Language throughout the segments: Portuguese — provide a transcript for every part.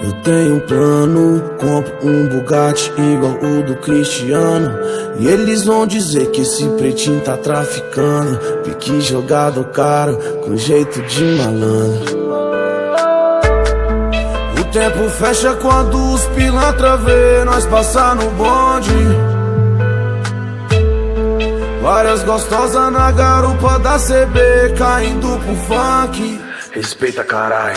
Eu tenho um plano, compro um Bugatti igual o do Cristiano. E eles vão dizer que esse pretinho tá traficando. Pique jogado caro, com jeito de malandro. O tempo fecha quando os pilantra vê nós passar no bonde. Várias gostosas na garupa da CB, caindo pro funk. Respeita, carai.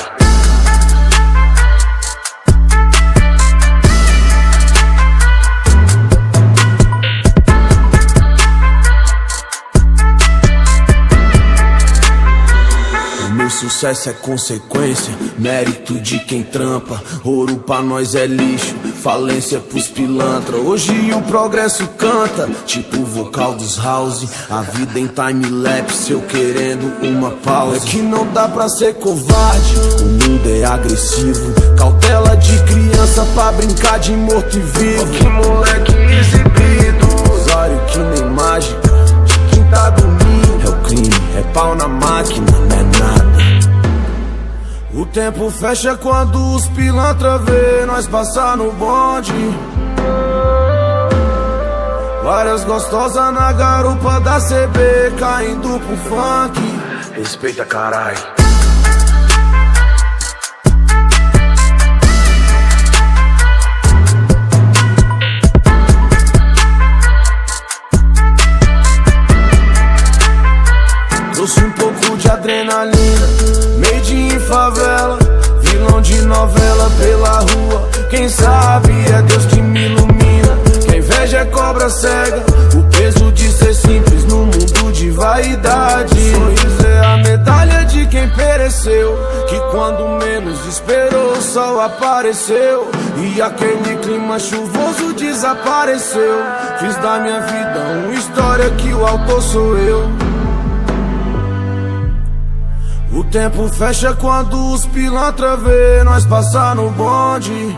Sucesso é consequência, mérito de quem trampa. Ouro pra nós é lixo, falência pros pilantra. Hoje o progresso canta, tipo o vocal dos house. A vida em time-lapse, eu querendo uma pausa. É que não dá pra ser covarde, o mundo é agressivo. Cautela de criança pra brincar de morto e vivo. Que moleque exibido, usuário que nem mágica. De quem tá dormindo, é o crime, é pau na máquina, não é nada. O tempo fecha quando os pilantra vê nós passar no bonde. Várias gostosas na garupa da CB, caindo pro funk. Respeita, carai. Trouxe um pouco de adrenalina, made in favela, vilão de novela pela rua. Quem sabe é Deus que me ilumina. Quem inveja é cobra cega, o peso de ser simples no mundo de vaidade. Sorriso é a medalha de quem pereceu, que quando menos esperou o sol apareceu. E aquele clima chuvoso desapareceu. Fiz da minha vida uma história que o autor sou eu. O tempo fecha quando os pilantra vê nós passar no bonde.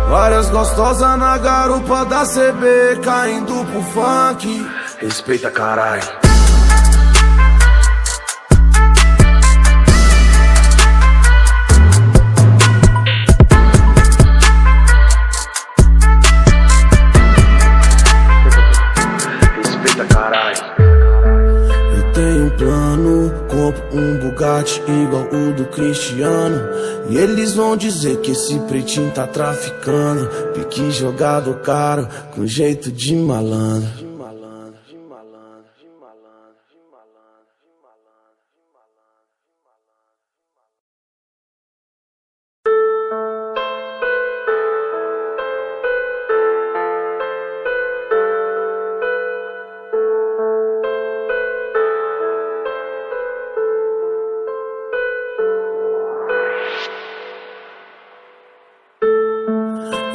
Várias gostosas na garupa da CB, caindo pro funk. Respeita, carai. Respeita, carai. Tenho um plano, compro um Bugatti igual o do Cristiano. E eles vão dizer que esse pretinho tá traficando. Pique jogado caro, com jeito de malandro.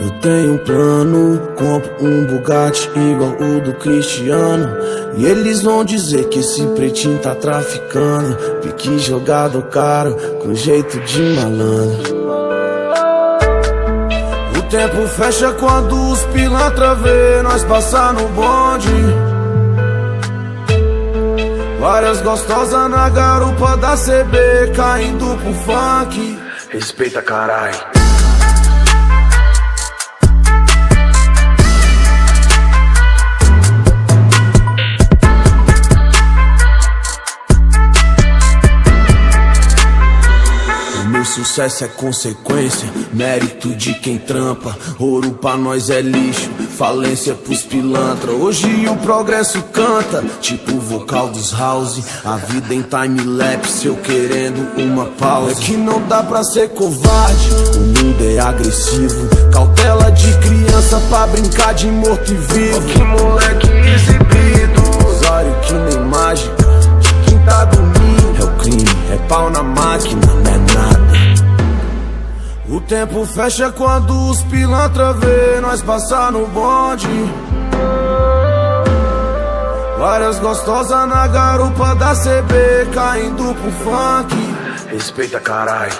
Eu tenho um plano, compro um Bugatti igual o do Cristiano. E eles vão dizer que esse pretinho tá traficando. Pique jogado caro, com jeito de malandro. O tempo fecha quando os pilantra vê nós passar no bonde. Várias gostosas na garupa da CB, caindo pro funk. Respeita, carai. Sucesso é consequência, mérito de quem trampa. Ouro pra nós é lixo, falência pros pilantra. Hoje o progresso canta, tipo o vocal dos house. A vida em time-lapse, eu querendo uma pausa. É que não dá pra ser covarde, o mundo é agressivo. Cautela de criança pra brincar de morto e vivo. Que moleque exibido, usuário que nem mágica. De quem tá dormindo, é o crime, é pau na máquina, não é nada. O tempo fecha quando os pilantra vê nós passar no bonde. Várias gostosas na garupa da CB, caindo pro funk. Respeita, carai.